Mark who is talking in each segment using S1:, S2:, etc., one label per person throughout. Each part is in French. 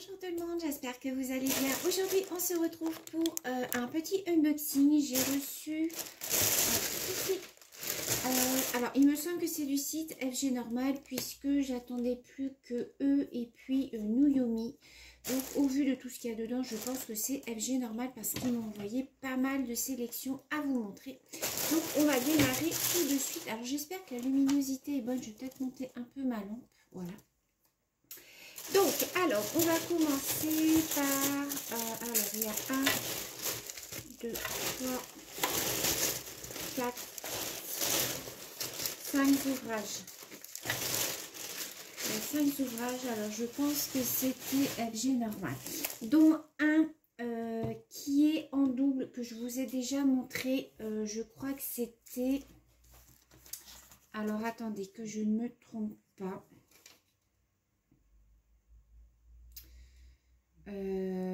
S1: Bonjour tout le monde, j'espère que vous allez bien. Aujourd'hui, on se retrouve pour un petit unboxing. J'ai reçu alors, il me semble que c'est du site FG Normal puisque j'attendais plus que eux et puis Nuyomi. Donc, au vu de tout ce qu'il y a dedans, je pense que c'est FG Normal parce qu'ils m'ont envoyé pas mal de sélections à vous montrer. Donc, on va démarrer tout de suite. Alors, j'espère que la luminosité est bonne. Je vais peut-être monter un peu ma lampe. Voilà. Donc, alors, on va commencer par... alors, il y a 1, 2, 3, 4, 5 ouvrages. Il y a 5 ouvrages, alors je pense que c'était FG Normal. Dont un qui est en double, que je vous ai déjà montré. Je crois que c'était... Alors, attendez, que je ne me trompe pas.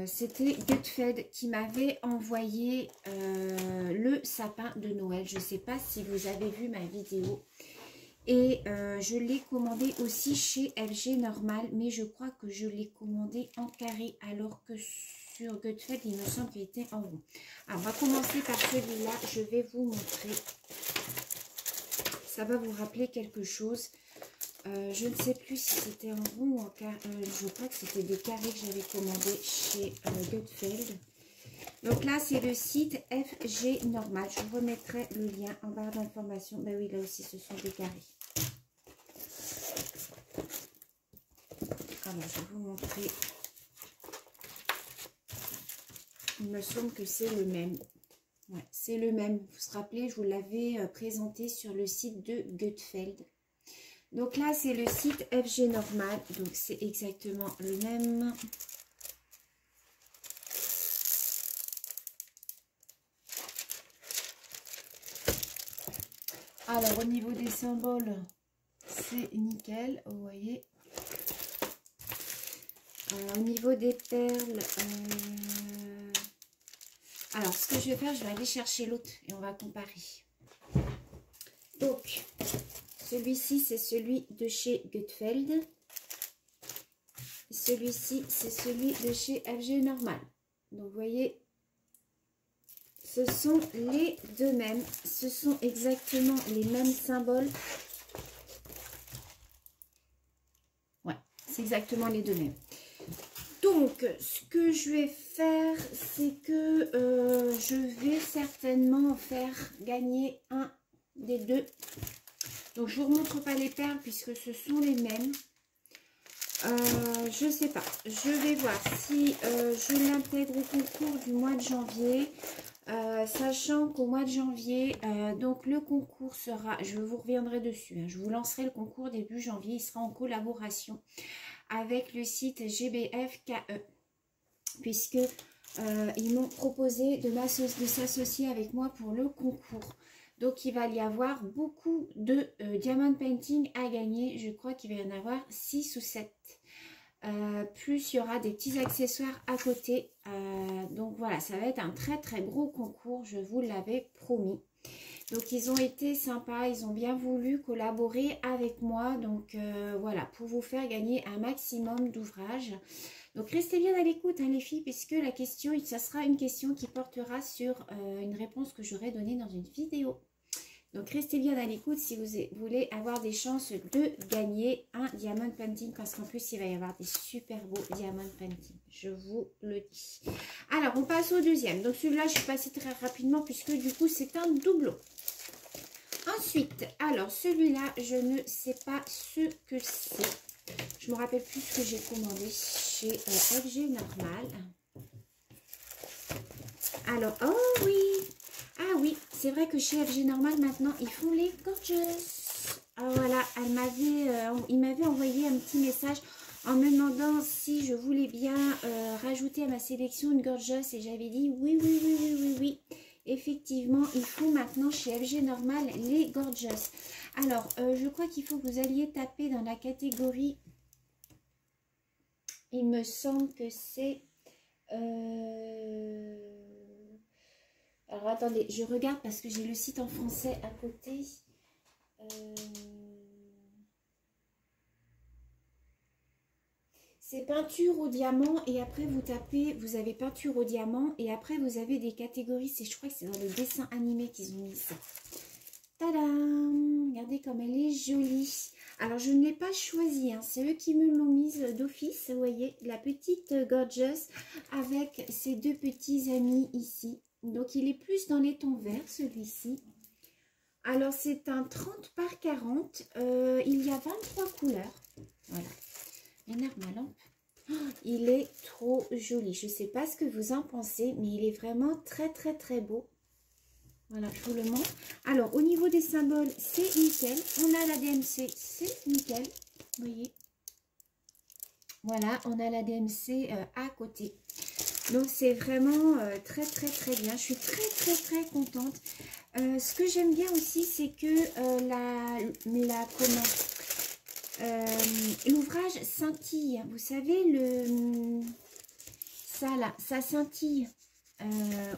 S1: C'était Gutfeld qui m'avait envoyé le sapin de Noël. Je ne sais pas si vous avez vu ma vidéo. Et je l'ai commandé aussi chez FG Normal. Mais je crois que je l'ai commandé en carré. Alors que sur Gutfeld, il me semble qu'il était en rond. Alors, on va commencer par celui-là. Je vais vous montrer. Ça va vous rappeler quelque chose. Je ne sais plus si c'était en rond ou en carré. Je crois que c'était des carrés que j'avais commandés chez Gutfeld. Donc là, c'est le site FG Normal. Je vous remettrai le lien en barre d'information. Ben oui, là aussi, ce sont des carrés. Alors, je vais vous montrer. Il me semble que c'est le même. Ouais, c'est le même. Vous vous rappelez, je vous l'avais présenté sur le site de Gutfeld. Donc là, c'est le site FG Normal. Donc, c'est exactement le même. Alors, au niveau des symboles, c'est nickel. Vous voyez. Au niveau des perles, alors, ce que je vais faire, je vais aller chercher l'autre et on va comparer. Donc, celui-ci, c'est celui de chez Gutfeld. Celui-ci, c'est celui de chez FG Normal. Donc, vous voyez, ce sont les deux mêmes. Ce sont exactement les mêmes symboles. Ouais, c'est exactement les deux mêmes. Donc, ce que je vais faire, c'est que je vais certainement faire gagner un des deux. Donc, je ne vous remontre pas les perles puisque ce sont les mêmes. Je ne sais pas. Je vais voir si je l'intègre au concours du mois de janvier. Sachant qu'au mois de janvier, donc le concours sera, je vous reviendrai dessus, hein, je vous lancerai le concours début janvier. Il sera en collaboration avec le site GBFKE. Puisque ils m'ont proposé de s'associer avec moi pour le concours. Donc, il va y avoir beaucoup de diamond painting à gagner. Je crois qu'il va y en avoir 6 ou 7. Plus, il y aura des petits accessoires à côté. Donc, voilà, ça va être un très, très gros concours. Je vous l'avais promis. Donc, ils ont été sympas. Ils ont bien voulu collaborer avec moi. Donc, voilà, pour vous faire gagner un maximum d'ouvrages. Donc, restez bien à l'écoute, hein, les filles, puisque la question, ça sera une question qui portera sur une réponse que j'aurai donnée dans une vidéo. Donc, restez bien à l'écoute si vous voulez avoir des chances de gagner un diamond painting, parce qu'en plus, il va y avoir des super beaux diamond painting. Je vous le dis. Alors, on passe au deuxième. Donc, celui-là, je suis passée très rapidement, puisque du coup, c'est un doublon. Ensuite, alors, celui-là, je ne sais pas ce que c'est. Je me rappelle plus ce que j'ai commandé chez FG Normal. Alors, oh oui! Ah oui, c'est vrai que chez FG Normal, maintenant, ils font les gorgeous. Ah, voilà, il m'avait envoyé un petit message en me demandant si je voulais bien rajouter à ma sélection une gorgeous. Et j'avais dit oui, oui, oui, oui, oui, oui. Effectivement, ils font maintenant chez FG Normal les gorgeous. Alors, je crois qu'il faut que vous alliez taper dans la catégorie. Il me semble que c'est... Alors, attendez, je regarde parce que j'ai le site en français à côté. C'est peinture au diamant et après vous tapez, vous avez peinture au diamant et après vous avez des catégories. Je crois que c'est dans le dessin animé qu'ils ont mis ça. Tadam! Regardez comme elle est jolie. Alors je ne l'ai pas choisie, hein. C'est eux qui me l'ont mise d'office. Vous voyez, la petite Gorgeous avec ses deux petits amis ici. Donc il est plus dans les tons verts celui-ci. Alors c'est un 30 par 40. Il y a 23 couleurs. Voilà. Énerve ma lampe. Oh, il est trop joli. Je ne sais pas ce que vous en pensez, mais il est vraiment très très très beau. Voilà, je vous le montre. Alors, au niveau des symboles, c'est nickel. On a la DMC, c'est nickel. Vous voyez. Voilà, on a la DMC à côté. Donc, c'est vraiment très très très bien. Je suis très très très contente. Ce que j'aime bien aussi, c'est que l'ouvrage scintille. Vous savez, ça là, ça scintille.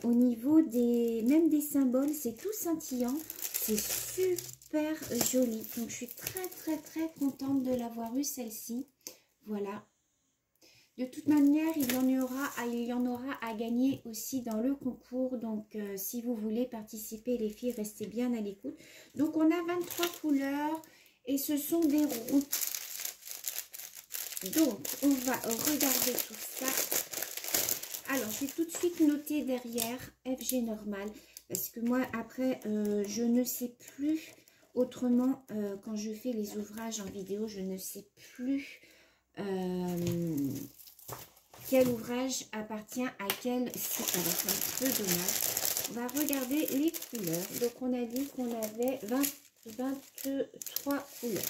S1: Au niveau même des symboles, c'est tout scintillant. C'est super joli. Donc, je suis très, très, très contente de l'avoir eu, celle-ci. Voilà. De toute manière, il y en aura à gagner aussi dans le concours. Donc, si vous voulez participer, les filles, restez bien à l'écoute. Donc, on a 23 couleurs et ce sont des ronds. Donc, on va regarder tout ça. Alors, je vais tout de suite noter derrière FG normal. Parce que moi, après, je ne sais plus autrement, quand je fais les ouvrages en vidéo, je ne sais plus quel ouvrage appartient à quel site. Alors, c'est un peu dommage. On va regarder les couleurs. Donc, on a dit qu'on avait 23 couleurs.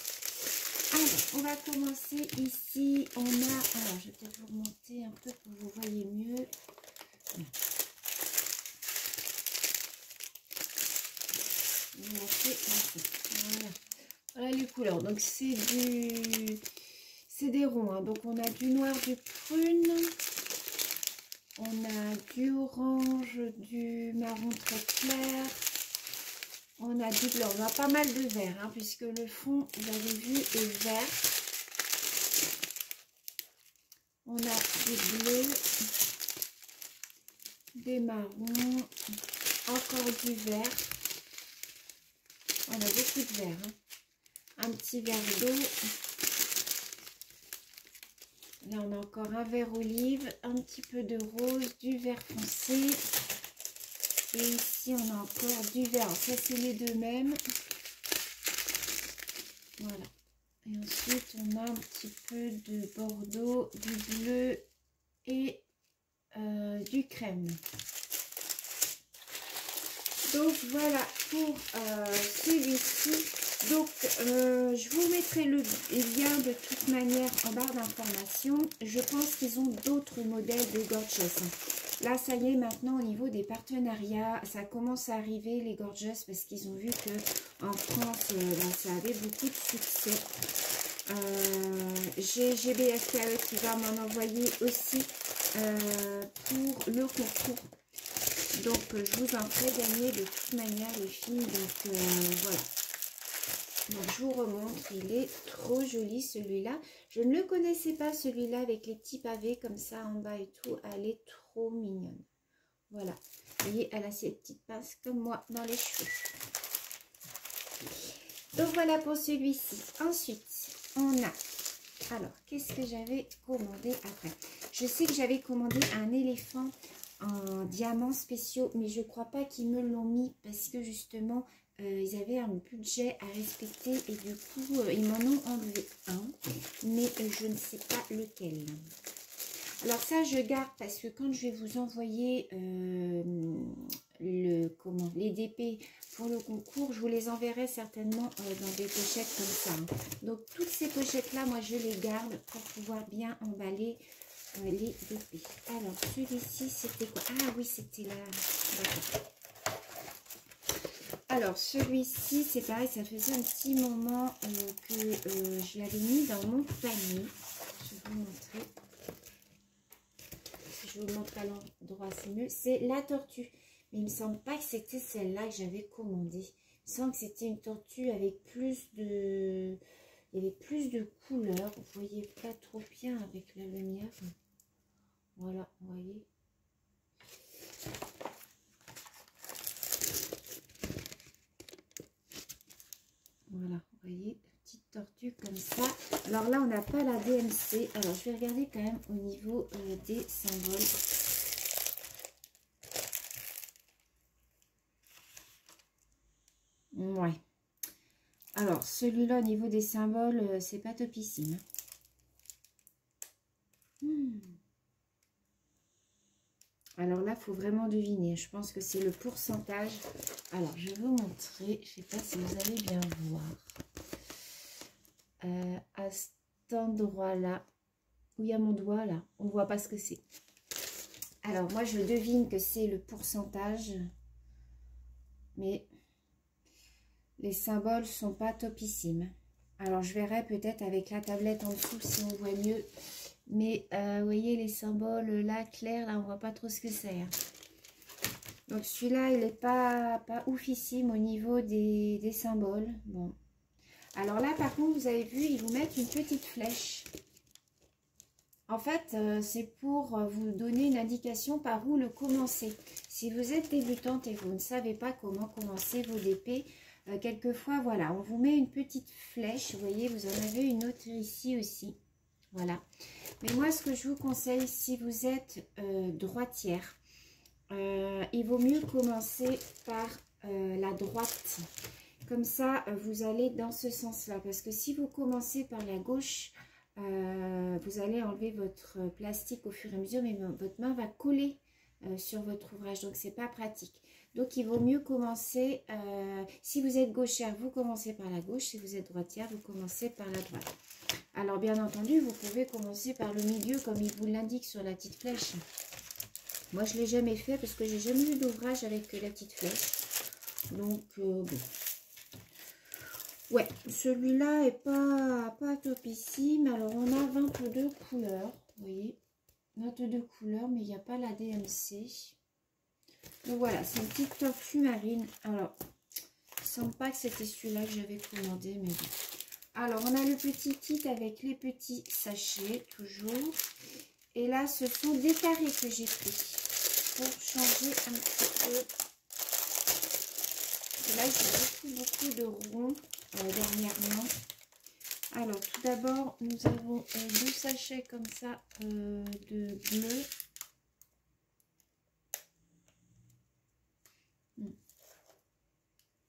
S1: Alors, on va commencer ici. On a... Alors, je vais peut-être vous remonter un peu pour que vous voyez mieux. Voilà. Voilà les couleurs. Donc, c'est des ronds. Hein. Donc, on a du noir, du prune. On a du orange, du marron très clair. On a du blanc. On a pas mal de vert, hein, puisque le fond, vous avez vu, est vert. On a des bleus, des marrons, encore du vert. On a beaucoup de vert. Hein. Un petit vert d'eau. Là, on a encore un vert olive, un petit peu de rose, du vert foncé. Et ici, on a encore du vert. Ça, c'est les deux mêmes. Voilà. Et ensuite, on a un petit peu de bordeaux, du bleu et du crème. Donc, voilà pour celui-ci. Donc, je vous mettrai le lien de toute manière en barre d'informations. Je pense qu'ils ont d'autres modèles de Gorgeous. Là, ça y est, maintenant, au niveau des partenariats, ça commence à arriver, les Gorgeous, parce qu'ils ont vu que en France, ça avait beaucoup de succès. J'ai GBSKE qui va m'en envoyer aussi pour le concours. Donc, je vous en ferai gagner de toute manière, les filles. Donc, voilà. Donc, je vous remontre. Il est trop joli, celui-là. Je ne le connaissais pas, celui-là, avec les petits pavés comme ça en bas et tout. Elle est trop mignonne. Voilà. Vous voyez, elle a ses petites pinces comme moi dans les cheveux. Donc, voilà pour celui-ci. Ensuite, on a... Alors, qu'est-ce que j'avais commandé après? Je sais que j'avais commandé un éléphant en diamants spéciaux, mais je crois pas qu'ils me l'ont mis parce que justement ils avaient un budget à respecter et du coup ils m'en ont enlevé un, mais je ne sais pas lequel. Alors ça je garde parce que quand je vais vous envoyer les DP pour le concours, je vous les enverrai certainement dans des pochettes comme ça. Hein. Donc toutes ces pochettes là, moi je les garde pour pouvoir bien emballer les DP. Alors, celui-ci, c'était quoi? Ah oui, c'était là. Alors, celui-ci, c'est pareil, ça faisait un petit moment que je l'avais mis dans mon panier. Je vais vous montrer. Si je vous montre à l'endroit, c'est mieux. C'est la tortue. Mais il me semble pas que c'était celle-là que j'avais commandée. Il me semble que c'était une tortue avec plus de il y avait plus de couleurs. Vous voyez pas trop bien avec la lumière. Voilà, vous voyez. Voilà, vous voyez, petite tortue comme ça. Alors là, on n'a pas la DMC. Alors, je vais regarder quand même au niveau des symboles. Ouais. Alors, celui-là, au niveau des symboles, c'est pas topissime. Alors là, il faut vraiment deviner. Je pense que c'est le pourcentage. Alors, je vais vous montrer. Je ne sais pas si vous allez bien voir. À cet endroit-là, où il y a mon doigt, là, on ne voit pas ce que c'est. Alors, moi, je devine que c'est le pourcentage. Mais les symboles ne sont pas topissimes. Alors, je verrai peut-être avec la tablette en dessous si on voit mieux. Mais, vous voyez, les symboles, là, clairs, là, on ne voit pas trop ce que c'est. Hein. Donc, celui-là, il n'est pas oufissime au niveau des symboles. Bon. Alors là, par contre, vous avez vu, ils vous mettent une petite flèche. En fait, c'est pour vous donner une indication par où le commencer. Si vous êtes débutante et vous ne savez pas comment commencer vos DP, quelquefois, voilà, on vous met une petite flèche. Vous voyez, vous en avez une autre ici aussi. Voilà. Mais moi, ce que je vous conseille, si vous êtes droitière, il vaut mieux commencer par la droite. Comme ça, vous allez dans ce sens-là. Parce que si vous commencez par la gauche, vous allez enlever votre plastique au fur et à mesure, mais votre main va coller sur votre ouvrage. Donc, c'est pas pratique. Donc, il vaut mieux commencer, si vous êtes gauchère, vous commencez par la gauche. Si vous êtes droitière, vous commencez par la droite. Alors, bien entendu, vous pouvez commencer par le milieu, comme il vous l'indique sur la petite flèche. Moi, je ne l'ai jamais fait parce que j'ai jamais eu d'ouvrage avec la petite flèche. Donc, bon. Ouais, celui-là est pas topissime. Alors, on a 22 couleurs. Vous voyez, 22 couleurs, mais il n'y a pas la DMC. Donc, voilà, c'est une petite tortue marine. Alors, il ne semble pas que c'était celui-là que j'avais commandé, mais bon. Alors, on a le petit kit avec les petits sachets, toujours. Et là, ce sont des carrés que j'ai pris pour changer un petit peu. Et là, j'ai beaucoup de ronds dernièrement. Alors, tout d'abord, nous avons deux sachets comme ça de bleu.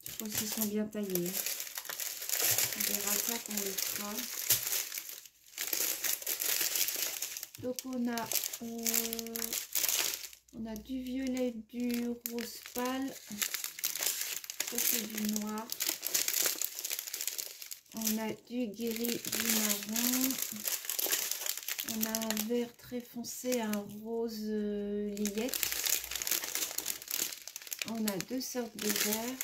S1: Je pense qu'ils sont bien taillés. On verra ça quand on le fera. Donc, on a du violet, du rose pâle. Ça, c'est du noir. On a du gris, du marron. On a un vert très foncé, un rose layette. On a deux sortes de vert.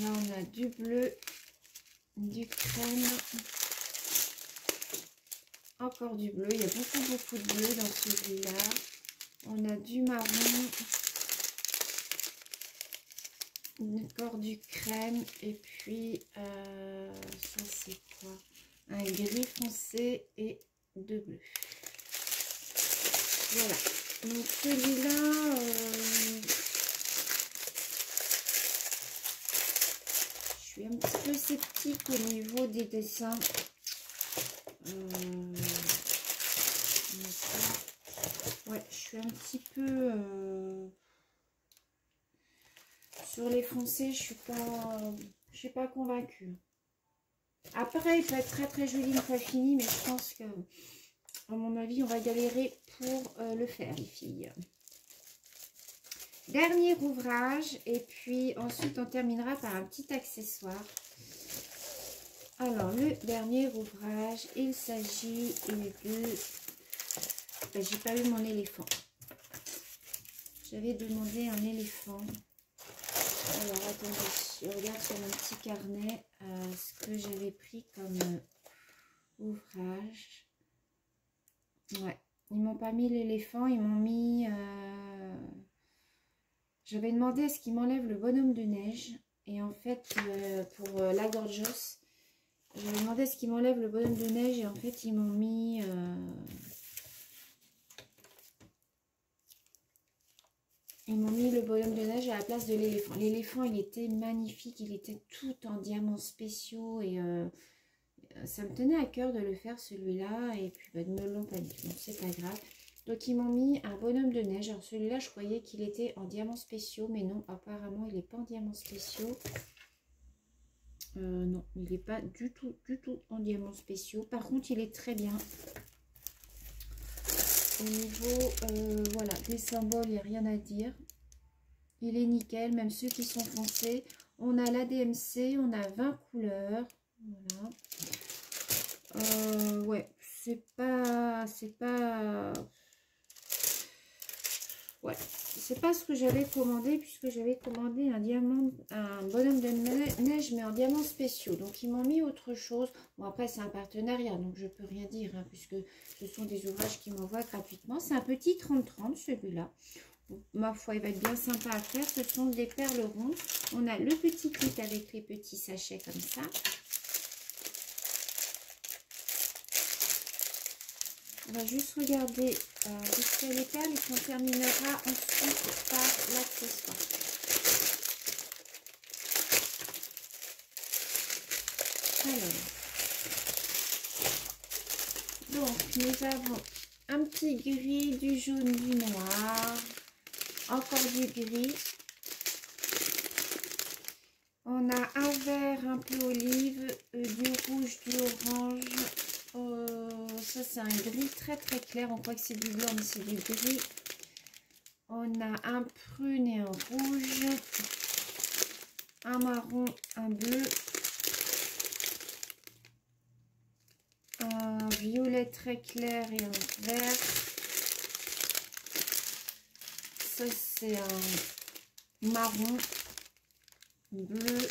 S1: Là, on a du bleu, du crème. Encore du bleu. Il y a beaucoup de bleu dans celui-là. On a du marron. Encore du crème. Et puis, ça c'est quoi? Un gris foncé et de bleu. Voilà. Donc celui-là, je suis un petit peu sceptique au niveau des dessins. Ouais, je suis un petit peu sur les foncés, je suis pas convaincue. Après, il peut être très joli une fois fini, mais je pense que, à mon avis, on va galérer pour le faire, les filles. Dernier ouvrage, et puis ensuite on terminera par un petit accessoire. Alors, le dernier ouvrage, il s'agit de... Ben, j'ai pas eu mon éléphant. J'avais demandé un éléphant. Alors, attendez, je regarde sur mon petit carnet ce que j'avais pris comme ouvrage. Ouais, ils m'ont pas mis l'éléphant, ils m'ont mis... J'avais demandé à ce qu'ils m'enlèvent le bonhomme de neige. Et en fait, pour la gorgeous, J'avais demandé à ce qu'ils m'enlèvent le bonhomme de neige et en fait, ils m'ont mis... Ils m'ont mis le bonhomme de neige à la place de l'éléphant. L'éléphant, il était magnifique. Il était tout en diamants spéciaux. Et ça me tenait à cœur de le faire, celui-là. Et puis, bah, ils me l'ont pas dit. Bon, c'est pas grave. Donc, ils m'ont mis un bonhomme de neige. Alors, celui-là, je croyais qu'il était en diamants spéciaux. Mais non, apparemment, il n'est pas en diamants spéciaux. Non, il n'est pas du tout en diamants spéciaux. Par contre, il est très bien. Au niveau voilà, des symboles, il n'y a rien à dire. Il est nickel, même ceux qui sont foncés. On a l'ADMC, on a 20 couleurs. Voilà. Ouais, c'est pas... Ouais, c'est pas ce que j'avais commandé, puisque j'avais commandé un diamant, un bonhomme de neige, mais en diamants spéciaux. Donc, ils m'ont mis autre chose. Bon, après, c'est un partenariat, donc je peux rien dire, hein, puisque ce sont des ouvrages qui m'envoient gratuitement. C'est un petit 30-30, celui-là. Ma foi, il va être bien sympa à faire. Ce sont des perles rondes. On a le petit kit avec les petits sachets comme ça. On va juste regarder vite fait les perles et on terminera ensuite par l'accessoire. Alors, donc nous avons un petit gris, du jaune, du noir, encore du gris. On a un vert un peu olive, du rouge, du orange. Ça c'est un gris très clair, on croit que c'est du blanc mais c'est du gris. On a un prune et un rouge, un marron, un bleu, un violet très clair et un vert. Ça c'est un marron, bleu,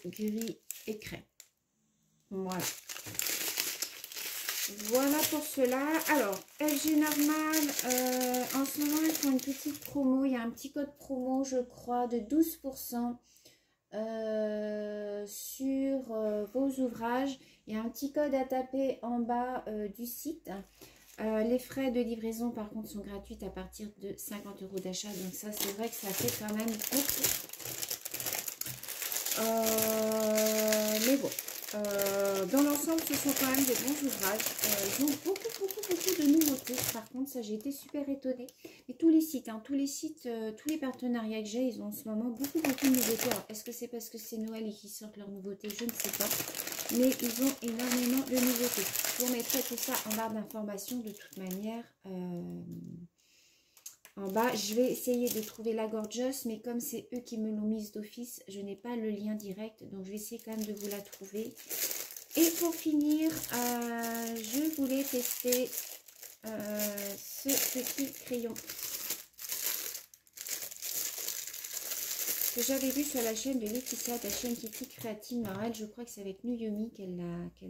S1: gris et crème. Voilà. Voilà pour cela. Alors, LG Normal, en ce moment, ils font une petite promo. Il y a un petit code promo, je crois, de 12% sur vos ouvrages. Il y a un petit code à taper en bas du site. Les frais de livraison, par contre, sont gratuits à partir de 50 € d'achat. Donc ça, c'est vrai que ça fait quand même beaucoup. Mais bon. Dans l'ensemble, ce sont quand même des bons ouvrages. Ils ont beaucoup de nouveautés. Par contre, ça, j'ai été super étonnée. Et tous les sites, tous les partenariats que j'ai, ils ont en ce moment beaucoup de nouveautés. Alors, est-ce que c'est parce que c'est Noël et qu'ils sortent leurs nouveautés? Je ne sais pas. Mais ils ont énormément de nouveautés. Je vous mettrai tout ça en barre d'informations de toute manière. En bas, je vais essayer de trouver la Gorgeous, mais comme c'est eux qui me l'ont mise d'office, je n'ai pas le lien direct, donc je vais essayer quand même de vous la trouver. Et pour finir, je voulais tester ce petit crayon que j'avais vu sur la chaîne de Laetitia, la chaîne Kiki Créative Morale. Je crois que c'est avec Nuyomi qu'elle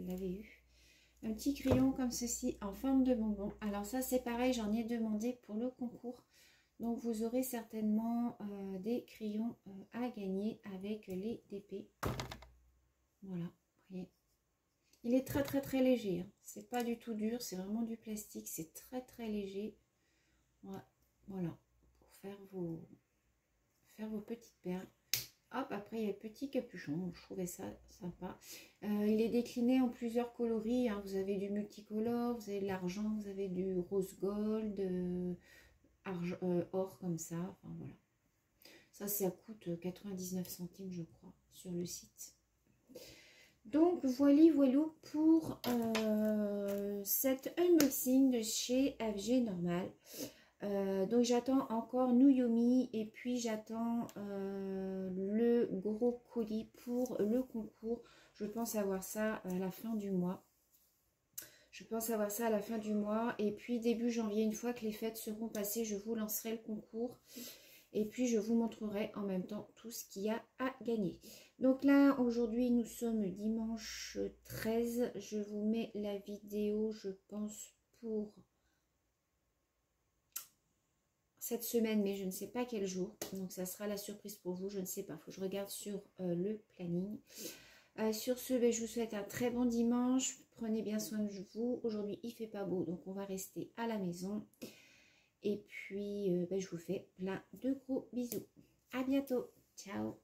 S1: l'avait eu. Un petit crayon comme ceci en forme de bonbon. Alors ça c'est pareil, j'en ai demandé pour le concours. Donc vous aurez certainement des crayons à gagner avec les DP. Voilà, vous voyez. Il est très léger. Hein. C'est pas du tout dur, c'est vraiment du plastique. C'est très léger. Voilà, pour faire vos petites perles. Hop, après il y a le petit capuchon, je trouvais ça sympa. Il est décliné en plusieurs coloris. Hein. Vous avez du multicolore, vous avez de l'argent, vous avez du rose gold, or comme ça. Enfin voilà. Ça coûte 99 centimes, je crois, sur le site. Donc voilà pour cet unboxing de chez FG Normal. Donc j'attends encore Nuyomi et puis j'attends le gros colis pour le concours. Je pense avoir ça à la fin du mois. Et puis début janvier, une fois que les fêtes seront passées, je vous lancerai le concours. Et puis je vous montrerai en même temps tout ce qu'il y a à gagner. Donc là, aujourd'hui, nous sommes dimanche 13. Je vous mets la vidéo, je pense, pour cette semaine, mais je ne sais pas quel jour. Donc ça sera la surprise pour vous, je ne sais pas. Il faut que je regarde sur le planning. Sur ce, ben, je vous souhaite un très bon dimanche. Prenez bien soin de vous. Aujourd'hui, il fait pas beau, donc on va rester à la maison. Et puis, ben, je vous fais plein de gros bisous. À bientôt. Ciao.